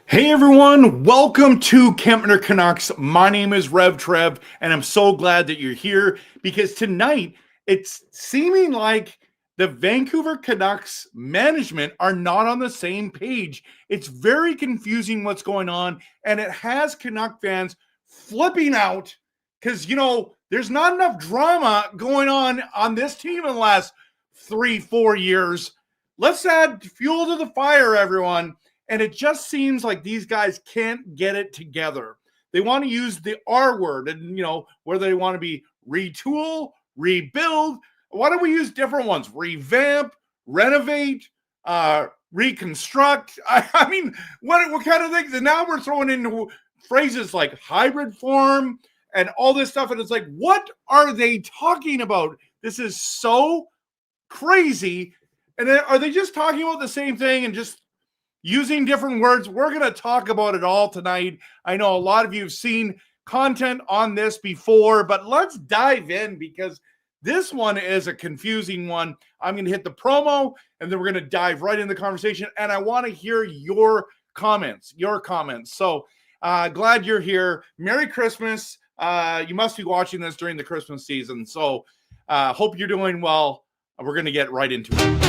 Hey everyone, welcome to Kempner Canucks. My name is RevTrev, and I'm so glad that you're here because tonight it's seeming like the Vancouver Canucks management are not on the same page. It's very confusing what's going on, and it has Canuck fans flipping out because, there's not enough drama going on this team in the last 3-4 years. Let's add fuel to the fire, everyone. And it just seems like these guys can't get it together. They want to use the R word and, whether they want to be retool, rebuild. Why don't we use different ones? Revamp, renovate, reconstruct. I mean, what kind of things? And now we're throwing in phrases like hybrid form and all this stuff. And it's like, what are they talking about? This is so crazy. And then, are they just talking about the same thing and just using different words? We're going to talk about it all tonight. I know a lot of you have seen content on this before, but let's dive in because this one is a confusing one. I'm going to hit the promo and then we're going to dive right in the conversation. And I want to hear your comments. So glad you're here. Merry Christmas. You must be watching this during the Christmas season. So hope you're doing well. We're going to get right into it.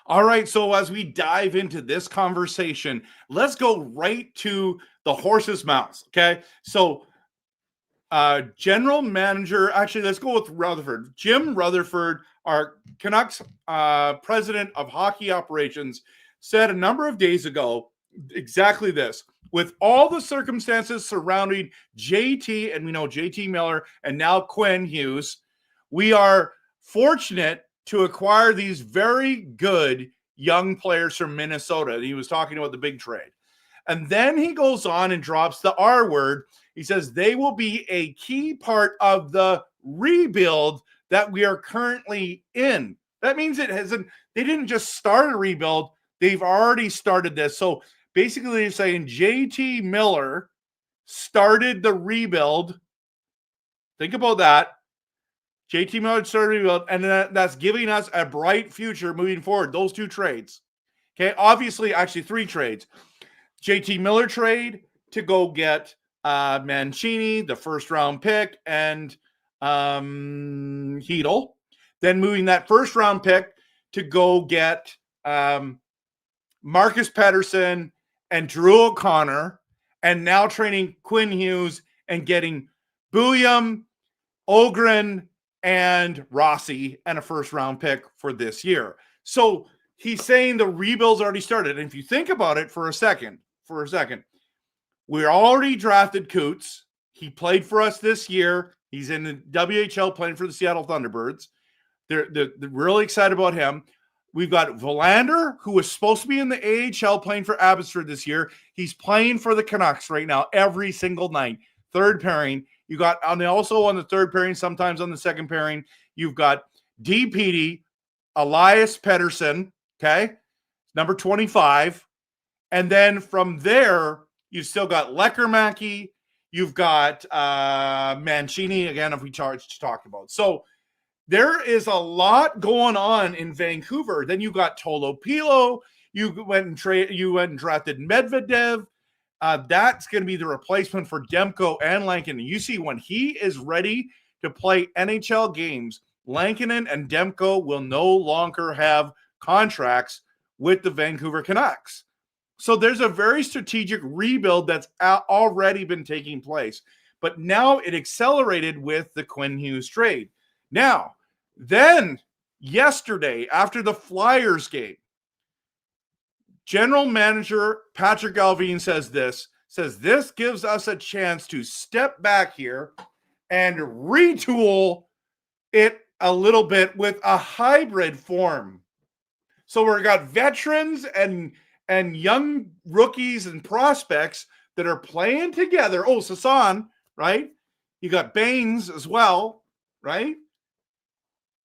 All right, so as we dive into this conversation, let's go right to the horse's mouth, okay? So general manager, actually, let's go with Rutherford. Jim Rutherford, our Canucks president of hockey operations, said a number of days ago exactly this. With all the circumstances surrounding JT, and we know JT Miller, and now Quinn Hughes, we are fortunate to acquire these very good young players from Minnesota. He was talking about the big trade. And then he goes on and drops the R word. He says they will be a key part of the rebuild that we are currently in. That means they didn't just start a rebuild. They've already started this. So basically they're saying JT Miller started the rebuild. Think about that. JT Miller started rebuild, and that's giving us a bright future moving forward. Those two trades. Okay, obviously, actually three trades. JT Miller trade to go get Mancini, the first-round pick, and Hedl. Then moving that first-round pick to go get Marcus Pettersson and Drew O'Connor, and now training Quinn Hughes and getting Bouillon, Ogren, and Rossi, and a first-round pick for this year. So he's saying the rebuild's already started. And if you think about it for a second, we already drafted Coots. He played for us this year. He's in the WHL playing for the Seattle Thunderbirds. They're really excited about him. We've got Verlander, who was supposed to be in the AHL playing for Abbotsford this year. He's playing for the Canucks right now every single night. Third pairing. You got also on the third pairing, sometimes on the second pairing, you've got D. Petey, Elias Pettersson, okay, number 25. And then from there, you've still got Leckermacky, you've got Mancini, again, if we talked about. So there is a lot going on in Vancouver. Then you got Tolopilo, you went and drafted Medvedev. That's going to be the replacement for Demko and Lankinen. You see, when he is ready to play NHL games, Lankinen and Demko will no longer have contracts with the Vancouver Canucks. So there's a very strategic rebuild that's already been taking place. But now it accelerated with the Quinn Hughes trade. Now, then yesterday, after the Flyers game, General Manager Patrick Allvin says this gives us a chance to step back here and retool it a little bit with a hybrid form. So we've got veterans and young rookies and prospects that are playing together. Oh, Sasan, right? You got Baines as well, right?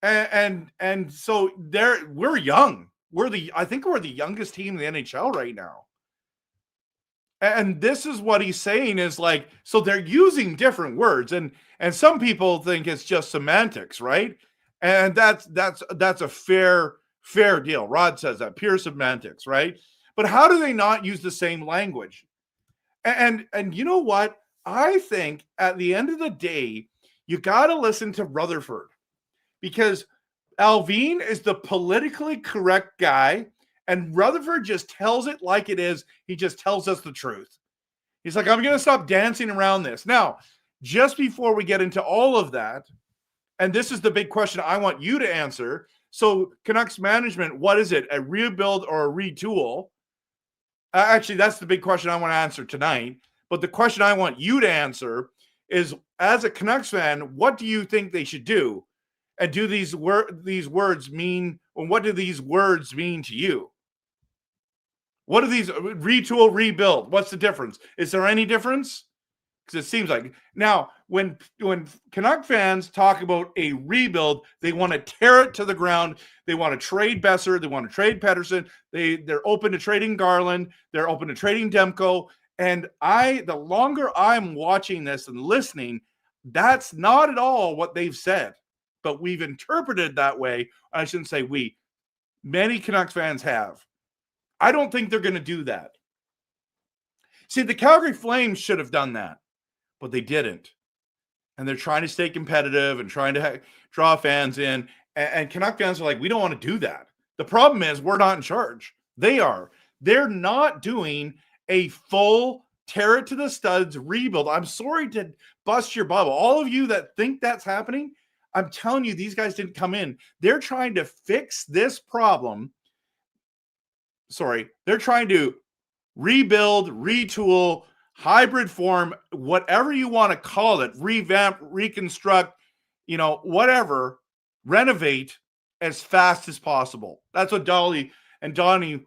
And so we're young. I think we're the youngest team in the NHL right now. And this is what he's saying is like, so they're using different words, and some people think it's just semantics, right? And that's a fair deal. Rod says that, pure semantics, right? But how do they not use the same language? And you know what? I think at the end of the day, you got to listen to Rutherford, because Alvin is the politically correct guy, and Rutherford just tells it like it is. He just tells us the truth. He's like, I'm going to stop dancing around this. Now, just before we get into all of that, and this is the big question I want you to answer. So Canucks management, what is it? A rebuild or a retool? Actually, that's the big question I want to answer tonight. But the question I want you to answer is, as a Canucks fan, what do you think they should do? And do these words mean, or what do these words mean to you? What are these? Retool, rebuild? What's the difference? Is there any difference? Because it seems like now when Canuck fans talk about a rebuild, they want to tear it to the ground. They want to trade Besser. They want to trade Pettersson. They're open to trading Garland. They're open to trading Demko. And the longer I'm watching this and listening, that's not at all what they've said. But we've interpreted that way. I shouldn't say we. Many Canucks fans have. I don't think they're going to do that. See, the Calgary Flames should have done that, but they didn't. And they're trying to stay competitive and trying to draw fans in. And Canuck fans are like, we don't want to do that. The problem is we're not in charge. They are. They're not doing a full tear it to the studs rebuild. I'm sorry to bust your bubble. All of you that think that's happening, I'm telling you, these guys didn't come in. They're trying to fix this problem. They're trying to rebuild, retool, hybrid form, whatever you want to call it, revamp, reconstruct, whatever, renovate as fast as possible. That's what Dolly and Donnie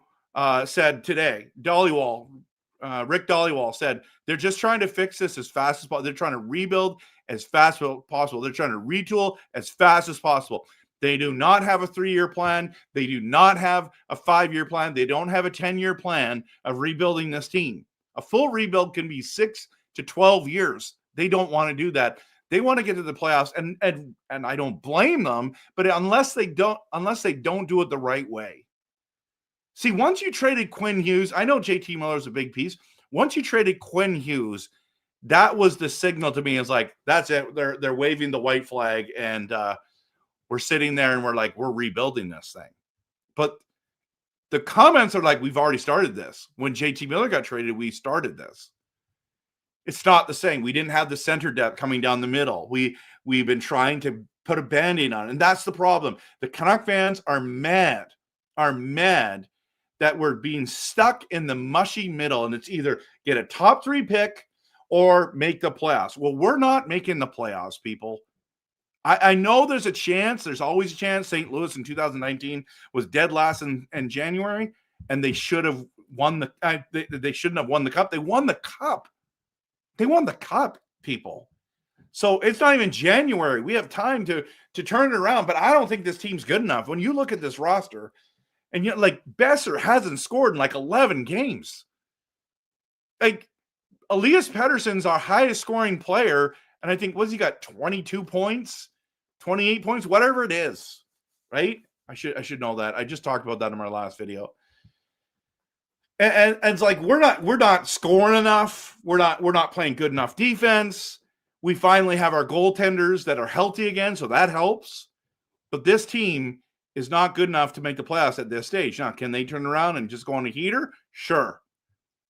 said today. Rick Dollywall said they're just trying to fix this as fast as possible. They're trying to rebuild as fast as possible. They're trying to retool as fast as possible. They do not have a 3-year plan. They do not have a 5-year plan. They don't have a 10-year plan of rebuilding this team. A full rebuild can be 6 to 12 years. They don't want to do that. They want to get to the playoffs, and I don't blame them, but unless they don't do it the right way. See, once you traded Quinn Hughes, I know JT Miller's a big piece. Once you traded Quinn Hughes, that was the signal to me. It's like, that's it. They're waving the white flag, and we're sitting there and we're like, we're rebuilding this thing. But the comments are like, we've already started this. When JT Miller got traded, we started this. It's not the same. We didn't have the center depth coming down the middle. We've been trying to put a Band-Aid on it, and that's the problem. The Canuck fans are mad that we're being stuck in the mushy middle, and it's either get a top 3 pick or make the playoffs. Well, we're not making the playoffs, people. I know there's a chance. There's always a chance. St. Louis in 2019 was dead last in January, and they should have won they shouldn't have won the cup. They won the cup. They won the cup, people. So it's not even January. We have time to turn it around, but I don't think this team's good enough. When you look at this roster, and yet, like, Besser hasn't scored in like 11 games. Like, Elias Pettersson's our highest scoring player, and I think, he got 22 points, 28 points, whatever it is, right? I should know that. I just talked about that in my last video. And it's like we're not scoring enough. We're not playing good enough defense. We finally have our goaltenders that are healthy again, so that helps. But this team is not good enough to make the playoffs at this stage. Now, can they turn around and just go on a heater? Sure.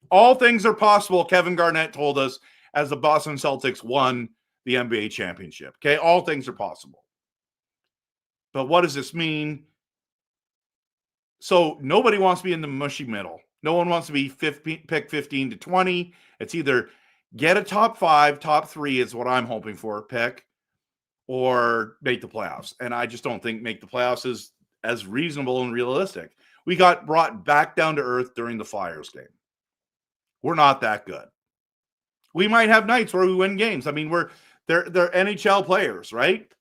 All things are possible, Kevin Garnett told us, as the Boston Celtics won the NBA championship. Okay, all things are possible. But what does this mean? So nobody wants to be in the mushy middle. No one wants to be pick 15 to 20. It's either get a top 5, top 3 is what I'm hoping for, pick, or make the playoffs. And I just don't think make the playoffs is as reasonable and realistic. We got brought back down to earth during the Flyers game. We're not that good. We might have nights where we win games. I mean, They're NHL players, right?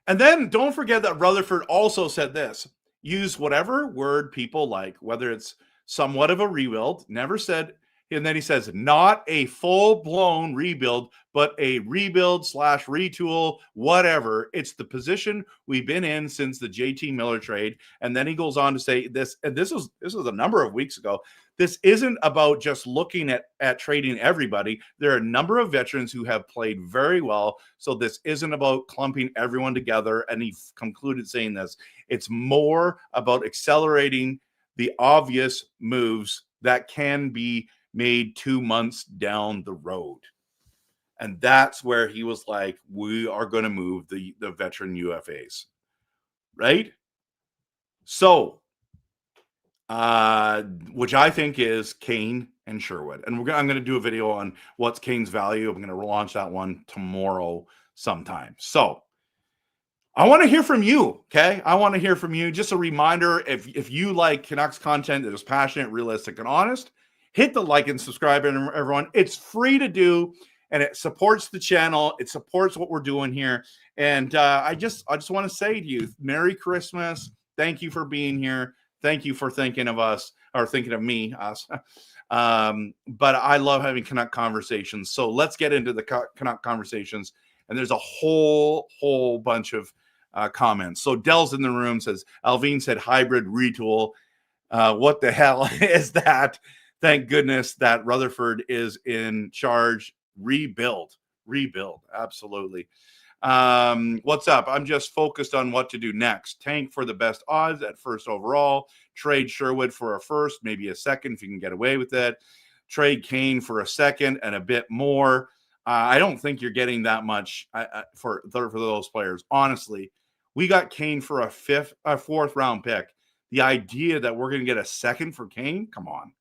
And then don't forget that Rutherford also said this: use whatever word people like, whether it's somewhat of a rebuild, never said, and then he says, not a full-blown rebuild, but a rebuild / retool, whatever. It's the position we've been in since the JT Miller trade. And then he goes on to say this, and this was a number of weeks ago. This isn't about just looking at trading everybody. There are a number of veterans who have played very well. So this isn't about clumping everyone together. And he concluded saying this: it's more about accelerating the obvious moves that can be made 2 months down the road. And that's where he was like, we are going to move the veteran UFAs, right? So, which I think is Kane and Sherwood. And I'm going to do a video on what's Kane's value. I'm going to launch that one tomorrow sometime. So I want to hear from you, okay? I want to hear from you. Just a reminder, if you like Canucks content that is passionate, realistic, and honest, hit the like and subscribe, everyone. It's free to do, and it supports the channel. It supports what we're doing here. And I just want to say to you, Merry Christmas. Thank you for being here. Thank you for thinking of us, or thinking of me, us. But I love having Canuck conversations. So let's get into the Canuck conversations. And there's a whole bunch of comments. So Dell's in the room, says, Alvin said hybrid retool. What the hell is that? Thank goodness that Rutherford is in charge. Rebuild. Absolutely. What's up? I'm just focused on what to do next. Tank for the best odds at first overall. Trade Sherwood for a first, maybe a second if you can get away with it. Trade Kane for a second and a bit more. I don't think you're getting that much for those players. Honestly, we got Kane for a fourth round pick. The idea that we're going to get a second for Kane, come on.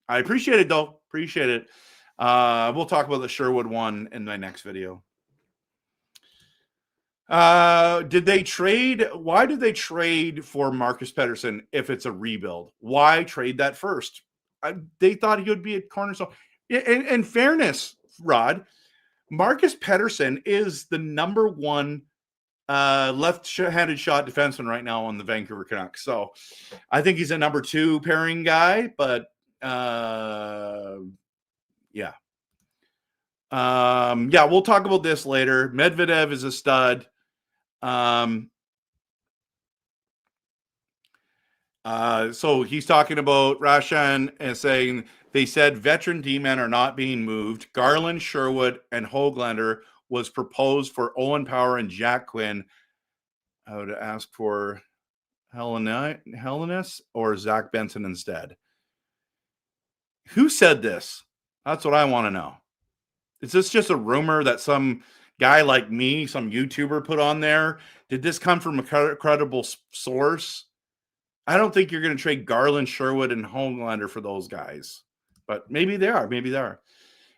I appreciate it, though. Appreciate it. We'll talk about the Sherwood one in my next video. Did they trade? Why did they trade for Marcus Pettersson if it's a rebuild? Why trade that first? They thought he would be a cornerstone. In fairness, Rod, Marcus Pettersson is the number one left-handed shot defenseman right now on the Vancouver Canucks. So I think he's a number 2 pairing guy, but yeah. We'll talk about this later. Medvedev is a stud. So he's talking about Rashan and saying they said veteran D-men are not being moved. Garland, Sherwood, and Höglander was proposed for Owen Power and Jack Quinn. I would ask for Hellenis or Zach Benson instead. Who said this? That's what I want to know. Is this just a rumor that some guy like me, some YouTuber put on there? Did this come from a credible source? I don't think you're going to trade Garland, Sherwood, and Höglander for those guys. But maybe they are. Maybe they are.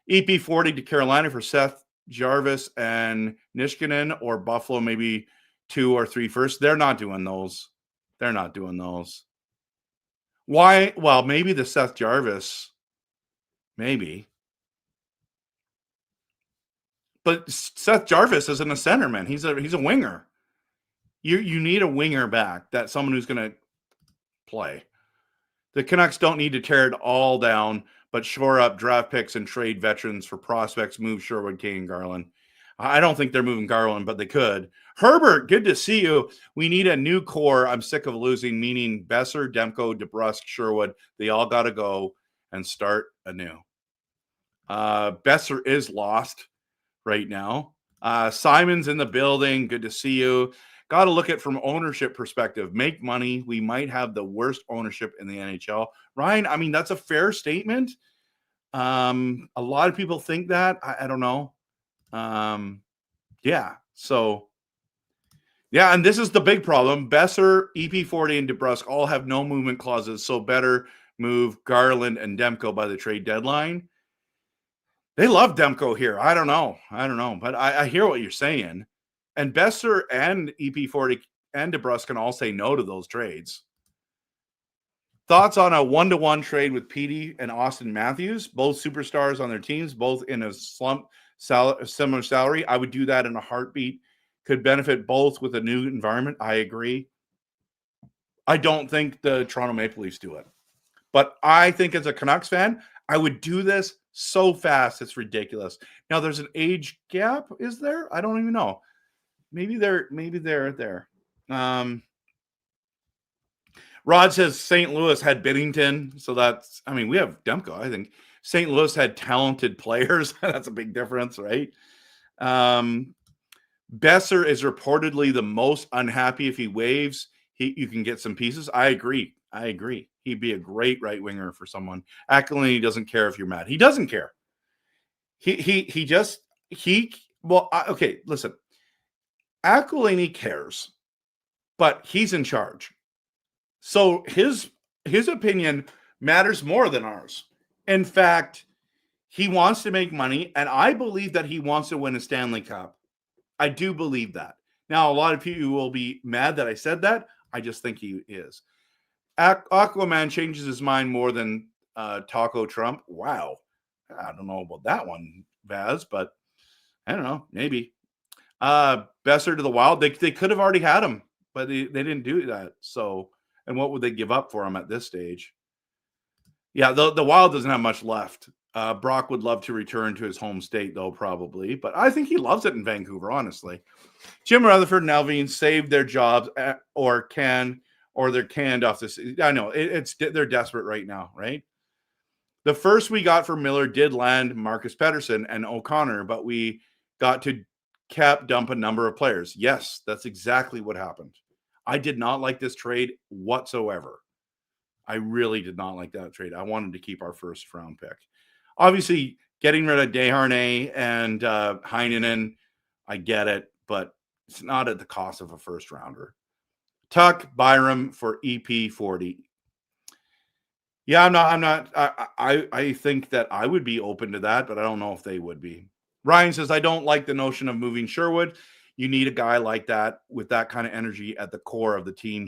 EP40 to Carolina for Seth Jarvis and Niskanen, or Buffalo, maybe 2 or 3 first. They're not doing those. They're not doing those. Why? Well, maybe the Seth Jarvis. Maybe. But Seth Jarvis isn't a centerman. He's a winger. You need a winger back. That's someone who's going to play. The Canucks don't need to tear it all down, but shore up draft picks and trade veterans for prospects. Move Sherwood, Kane, Garland. I don't think they're moving Garland, but they could. Herbert, good to see you. We need a new core. I'm sick of losing, meaning Besser, Demko, DeBrusk, Sherwood. They all got to go and start anew. Besser is lost right now. Simon's in the building. Good to see you. Got to look at it from ownership perspective. Make money. We might have the worst ownership in the NHL. Ryan, I mean, that's a fair statement. A lot of people think that. I don't know. Yeah. So, yeah, and this is the big problem. Besser, EP40, and DeBrusk all have no movement clauses, so better move Garland and Demko by the trade deadline. They love Demko here. I don't know, but I hear what you're saying. And Besser and EP40 and DeBrusk can all say no to those trades. Thoughts on a 1-to-1 trade with Petey and Austin Matthews, both superstars on their teams, both in a slump similar salary, I would do that in a heartbeat. Could benefit both with a new environment. I agree. I don't think the Toronto Maple Leafs do it. But I think as a Canucks fan, I would do this so fast. It's ridiculous. Now there's an age gap. Is there? I don't even know. Maybe they're there. Rod says St. Louis had Binnington. So that's, I mean, we have Demko. I think St. Louis had talented players. That's a big difference, right? Besser is reportedly the most unhappy if he waves. You can get some pieces. I agree. He'd be a great right winger for someone. Aquilini doesn't care if you're mad. He doesn't care. Okay, listen. Aquilini cares, but he's in charge. So his opinion matters more than ours. In fact, he wants to make money, and I believe that he wants to win a Stanley Cup. I do believe that. Now, a lot of people will be mad that I said that. I just think he is. Aquaman changes his mind more than Taco Trump. Wow. I don't know about that one, Vaz, but I don't know. Maybe. Besser to the Wild. They could have already had him, but they didn't do that. So, and what would they give up for him at this stage? Yeah, the Wild doesn't have much left. Brock would love to return to his home state, though, probably. But I think he loves it in Vancouver, honestly. Jim Rutherford and Alvin saved their jobs or they're canned off this. I know they're desperate right now, right? The first we got for Miller did land Marcus Pettersson and O'Connor, but we got to cap dump a number of players. Yes, that's exactly what happened. I did not like this trade whatsoever. I really did not like that trade. I wanted to keep our first round pick. Obviously, getting rid of Desharnais and Heinonen, I get it, but it's not at the cost of a first rounder. Tuck Byram for EP40. Yeah, I'm not. I think that I would be open to that, but I don't know if they would be. Ryan says, I don't like the notion of moving Sherwood. You need a guy like that with that kind of energy at the core of the team.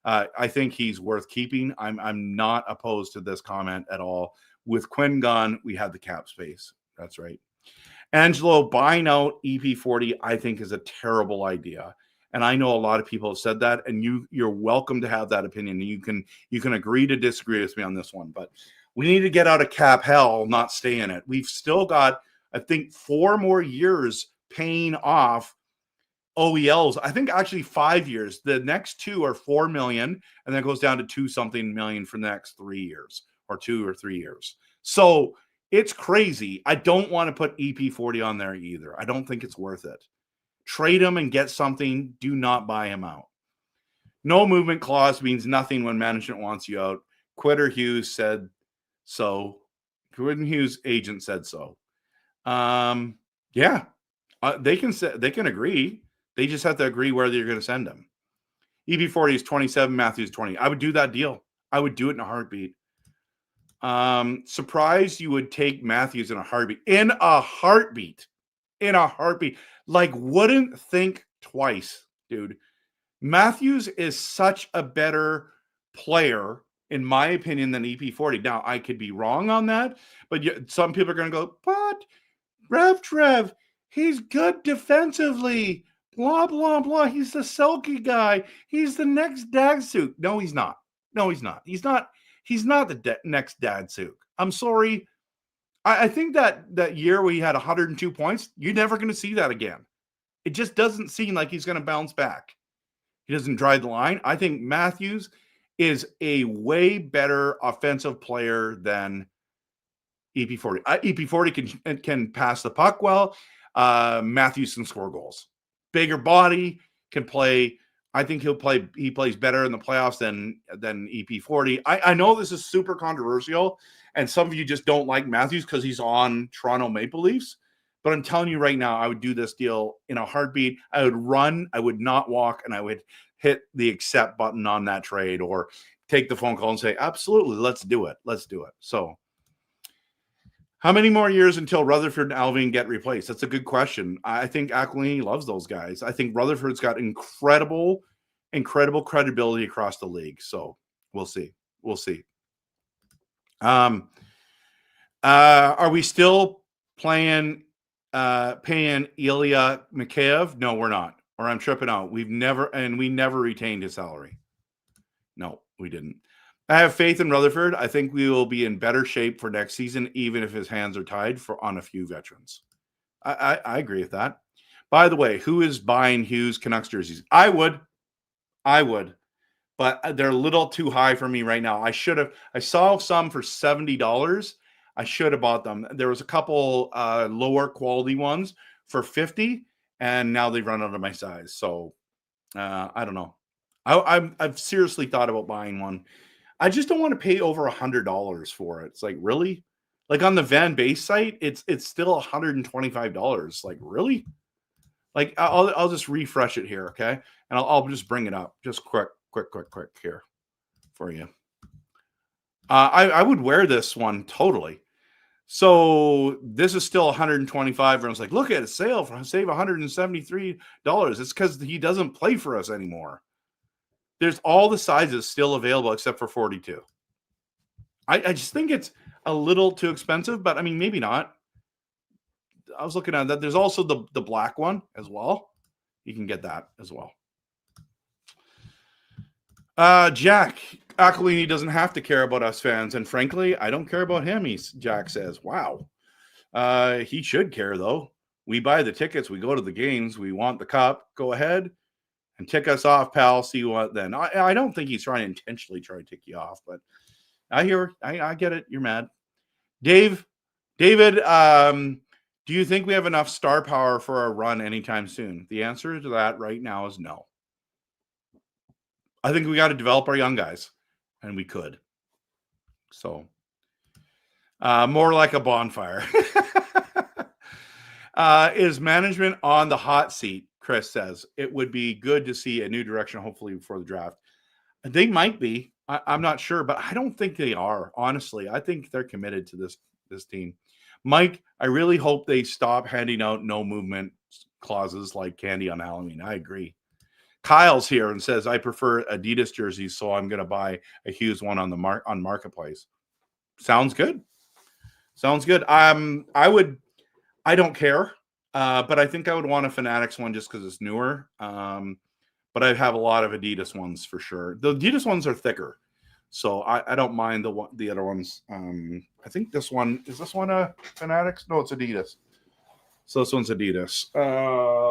I think he's worth keeping. I'm not opposed to this comment at all. With Quinn gone, we have the cap space. That's right. Angelo, buying out EP40, I think, is a terrible idea. And I know a lot of people have said that, and you're welcome to have that opinion. You can agree to disagree with me on this one, but we need to get out of cap hell, not stay in it. We've still got, I think, 4 more years paying off OELs. I think actually 5 years. The next 2 are $4 million, and then it goes down to 2-something million for the next 3 years, or 2 or 3 years. So it's crazy. I don't want to put EP40 on there either. I don't think it's worth it. Trade him and get something. Do not buy him out. No movement clause means nothing when management wants you out. Quitter Hughes said so. Quinn Hughes' agent said so. Yeah, they can agree. They just have to agree whether you're going to send him. EP40 is 27, Matthews 20. I would do that deal. I would do it in a heartbeat. Surprised you would take Matthews in a heartbeat. In a heartbeat. Like, wouldn't think twice, dude. Matthews is such a better player, in my opinion, than EP40. Now, I could be wrong on that, but some people are going to go, but RevTrev, he's good defensively. Blah, blah, blah. He's the Selke guy. He's the next Datsuk. No, he's not. He's not the next Datsuk. I'm sorry. I think that year where he had 102 points, you're never going to see that again. It just doesn't seem like he's going to bounce back. He doesn't drive the line. I think Matthews is a way better offensive player than EP40. EP40 can pass the puck well. Matthews can score goals. Bigger body, can play. I think he plays better in the playoffs than EP40. I know this is super controversial, and some of you just don't like Matthews because he's on Toronto Maple Leafs. But I'm telling you right now, I would do this deal in a heartbeat. I would run, I would not walk, and I would hit the accept button on that trade or take the phone call and say, absolutely, let's do it. So how many more years until Rutherford and Alvin get replaced? That's a good question. I think Aquilini loves those guys. I think Rutherford's got incredible credibility across the league. So we'll see. Are we still playing paying Ilya Mikheyev? No, we're not. Or I'm tripping out. We never retained his salary. No, we didn't. I have faith in Rutherford. I think we will be in better shape for next season, even if his hands are tied on a few veterans. I agree with that. By the way, who is buying Hughes Canucks jerseys? I would, but they're a little too high for me right now. I saw some for $70. I should have bought them. There was a couple lower quality ones for $50, and now they've run out of my size. So I don't know. I've seriously thought about buying one. I just don't want to pay over $100 for it. It's like, really? Like on the Van Base site, it's still $125. Like, really? Like, I'll just refresh it here, okay? And I'll just bring it up, just quick here for you. I would wear this one totally. So this is still $125. And I was like, look at it, save $173. It's because he doesn't play for us anymore. There's all the sizes still available except for 42. I just think it's a little too expensive, but I mean, maybe not. I was looking at that. There's also the black one as well. You can get that as well. Jack Aquilini doesn't have to care about us fans, and frankly, I don't care about him. Jack says, "Wow, he should care though. We buy the tickets, we go to the games, we want the cup. Go ahead and tick us off, pal. See what then." I don't think he's trying to intentionally try to tick you off, but I get it. You're mad, David. Do you think we have enough star power for a run anytime soon? The answer to that right now is no. I think we got to develop our young guys, and we could. So, more like a bonfire. Is management on the hot seat? Chris says it would be good to see a new direction, hopefully before the draft. They might be. I'm not sure, but I don't think they are. Honestly, I think they're committed to this team. Mike, I really hope they stop handing out no movement clauses like candy on Halloween. I agree. Kyle's here and says, I prefer Adidas jerseys, so I'm going to buy a Hughes one on on Marketplace. Sounds good. I don't care, but I think I would want a Fanatics one just because it's newer. But I have a lot of Adidas ones for sure. The Adidas ones are thicker, so I don't mind the other ones. I think is this one a Fanatics? No, it's Adidas. So this one's Adidas.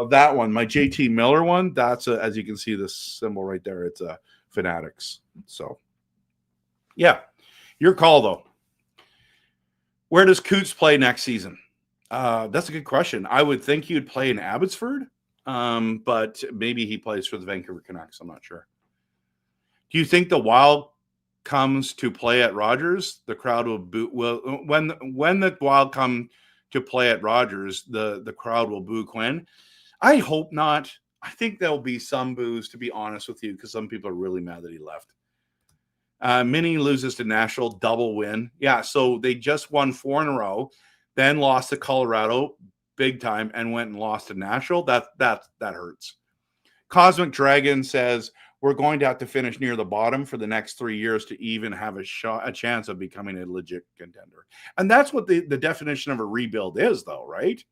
That one, my JT Miller one, that's as you can see the symbol right there. It's a Fanatics. So, yeah, your call though. Where does Coots play next season? That's a good question. I would think he would play in Abbotsford, but maybe he plays for the Vancouver Canucks. I'm not sure. Do you think the Wild comes to play at Rogers? The crowd will boo. When the Wild come to play at Rogers, the crowd will boo Quinn. I hope not. I think there'll be some boos, to be honest with you, because some people are really mad that he left. Minnie loses to Nashville, double win. Yeah, so they just won 4 in a row, then lost to Colorado big time, and went and lost to Nashville. That hurts. Cosmic Dragon says we're going to have to finish near the bottom for the next 3 years to even have a chance of becoming a legit contender. And that's what the definition of a rebuild is, though, right?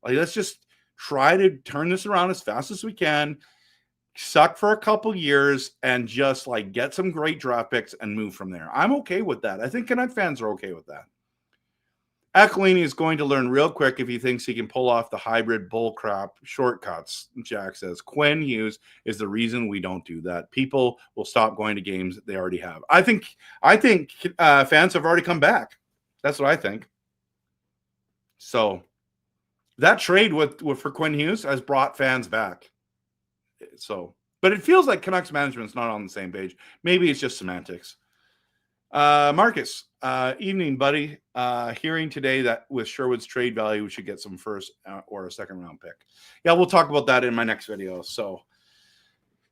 Like, let's just try to turn this around as fast as we can, suck for a couple years, and just like get some great draft picks and move from there. I'm okay with that. I think Canuck fans are okay with that. Aquilini is going to learn real quick if he thinks he can pull off the hybrid bullcrap shortcuts. Jack says Quinn Hughes is the reason we don't do that. People will stop going to games that they already have. I think fans have already come back. That's what I think. So that trade for Quinn Hughes has brought fans back. So, but it feels like Canucks management's not on the same page. Maybe it's just semantics. Marcus, evening, buddy. Hearing today that with Sherwood's trade value, we should get some first or a second round pick. Yeah, we'll talk about that in my next video. So,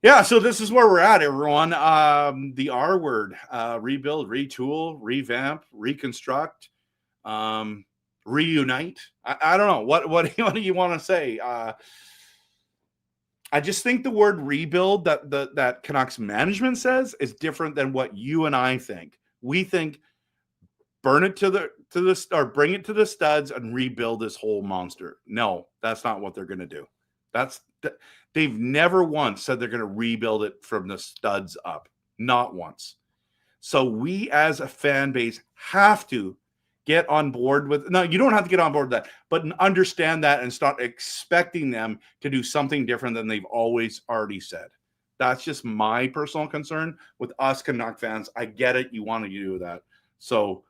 yeah, so this is where we're at, everyone. The R word: rebuild, retool, revamp, reconstruct, reunite. I don't know what do you want to say. I just think the word rebuild that Canucks management says is different than what you and I think. We think burn it to the to this, or bring it to the studs and rebuild this whole monster. No, that's not what they're going to do. They've never once said they're going to rebuild it from the studs up. Not once. So we as a fan base have to get on board with, no, you don't have to get on board with that, but understand that and start expecting them to do something different than they've always already said. That's just my personal concern with us Canuck fans. I get it. You want to do that. So,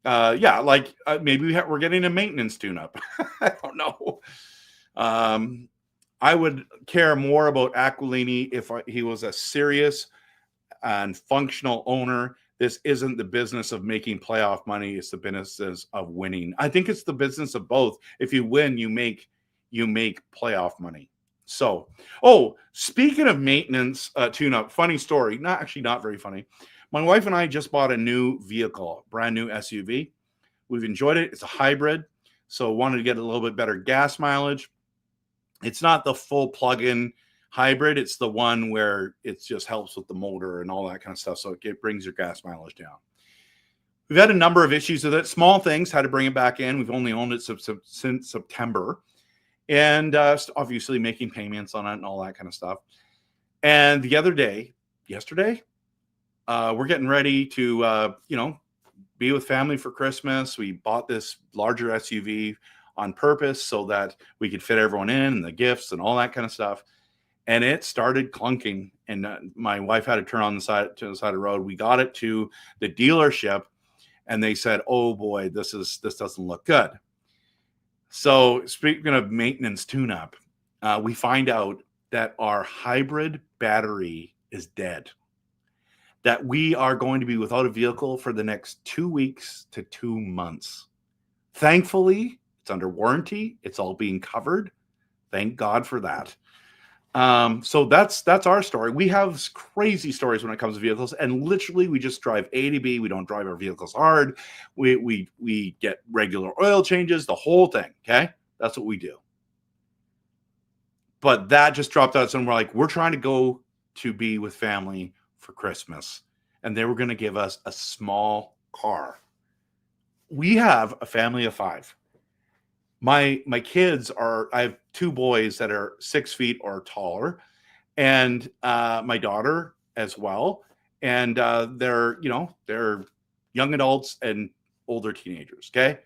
yeah, like maybe we're getting a maintenance tune-up. I don't know. I would care more about Aquilini if he was a serious and functional owner. This isn't the business of making playoff money. It's the business of winning. I think it's the business of both. If you win, you make playoff money. So, speaking of maintenance tune-up, funny story. Not very funny. My wife and I just bought a new vehicle, brand new SUV. We've enjoyed it. It's a hybrid, so wanted to get a little bit better gas mileage. It's not the full plug-in hybrid. It's the one where it just helps with the motor and all that kind of stuff, so it brings your gas mileage down. We've had a number of issues with it. Small things, had to bring it back in. We've only owned it since September. And obviously making payments on it and all that kind of stuff. And the other day, yesterday, we're getting ready to, be with family for Christmas. We bought this larger SUV on purpose so that we could fit everyone in and the gifts and all that kind of stuff. And it started clunking. And my wife had to turn on to the side of the road. We got it to the dealership and they said, oh boy, this doesn't look good. So speaking of maintenance tune-up, we find out that our hybrid battery is dead. That we are going to be without a vehicle for the next 2 weeks to 2 months. Thankfully, it's under warranty. It's all being covered. Thank God for that. So that's our story. We have crazy stories when it comes to vehicles, and literally we just drive A to B. We don't drive our vehicles hard. We get regular oil changes, the whole thing. Okay, that's what we do. But that just dropped out, and we're trying to go to be with family for Christmas, and they were going to give us a small car. We have a family of 5. My kids I have 2 boys that are 6 feet or taller, and my daughter as well. And they're young adults and older teenagers. Okay.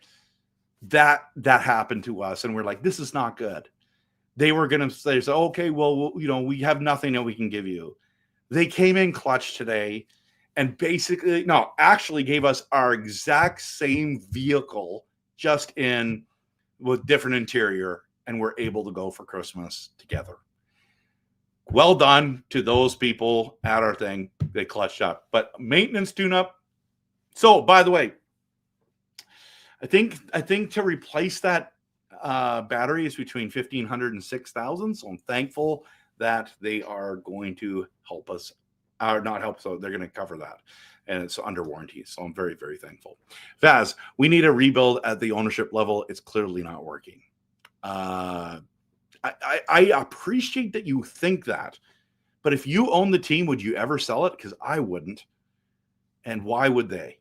That happened to us. And we're like, this is not good. They were going to say, okay, well, we have nothing that we can give you. They came in clutch today and actually gave us our exact same vehicle, just with different interior, and we're able to go for Christmas together. Well done to those people at our thing. They clutched up. But maintenance tune-up. So, by the way, I think to replace that battery is between $1,500 and $6,000. So I'm thankful that they are going to help us, or not help. So they're going to cover that, and it's under warranty. So I'm very, very thankful. Vaz, we need a rebuild at the ownership level. It's clearly not working. I appreciate that you think that, but if you own the team, would you ever sell it? Because I wouldn't. And why would they?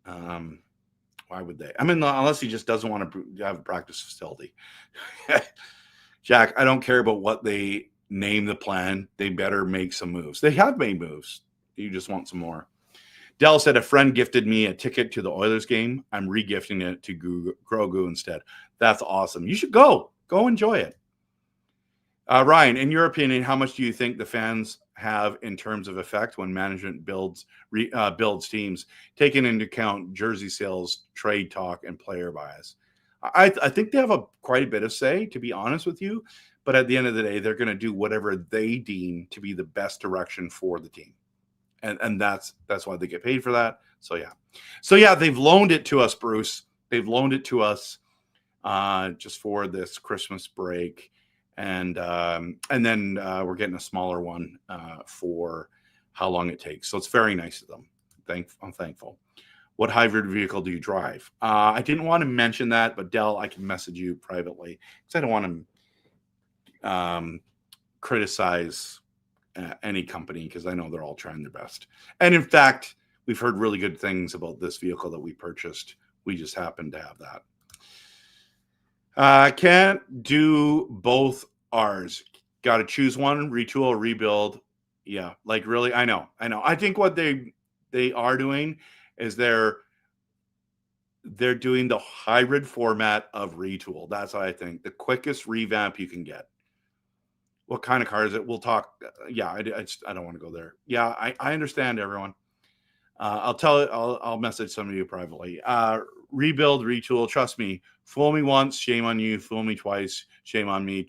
Why would they? I mean, unless he just doesn't want to have a practice facility. Jack, I don't care about what they name the plan. They better make some moves. They have made moves. You just want some more. Dell said, a friend gifted me a ticket to the Oilers game. I'm re-gifting it to Grogu instead. That's awesome. You should go enjoy it. Ryan, in your opinion, how much do you think the fans have in terms of effect when management builds teams, taking into account jersey sales, trade talk, and player bias? I think they have quite a bit of say, to be honest with you. But at the end of the day, they're going to do whatever they deem to be the best direction for the team. And that's why they get paid for that. So yeah, they've loaned it to us, Bruce. They've loaned it to us just for this Christmas break. And then we're getting a smaller one for how long it takes. So it's very nice of them. I'm thankful. What hybrid vehicle do you drive? I didn't want to mention that, but Dell, I can message you privately because I don't want to criticize any company because I know they're all trying their best. And in fact, we've heard really good things about this vehicle that we purchased We just happen to have that. Can't do both R's. Got to choose one, retool, rebuild. Yeah, like really, I know. I think what they are doing is they're doing the hybrid format of retool. That's what I think. The quickest revamp you can get. What kind of car is it? We'll talk. Yeah, I don't want to go there. Yeah, I understand, everyone. I'll message some of you privately. Rebuild, retool. Trust me. Fool me once, shame on you. Fool me twice, shame on me.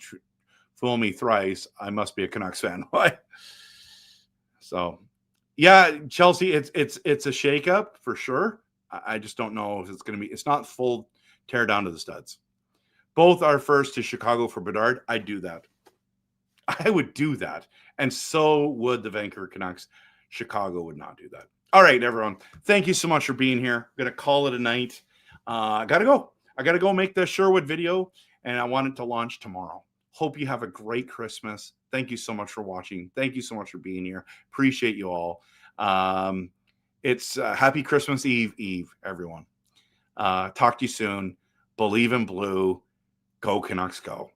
Fool me thrice, I must be a Canucks fan. So, yeah, Chelsea, it's a shakeup for sure. I just don't know if it's going to be. It's not full tear down to the studs. Both are first to Chicago for Bedard. I'd do that. I would do that, and so would the Vancouver Canucks. Chicago would not do that. All right, everyone. Thank you so much for being here. I'm going to call it a night. I got to go. I got to go make the Sherwood video, and I want it to launch tomorrow. Hope you have a great Christmas. Thank you so much for watching. Thank you so much for being here. Appreciate you all. It's happy Christmas Eve, everyone. Talk to you soon. Believe in blue. Go Canucks, go.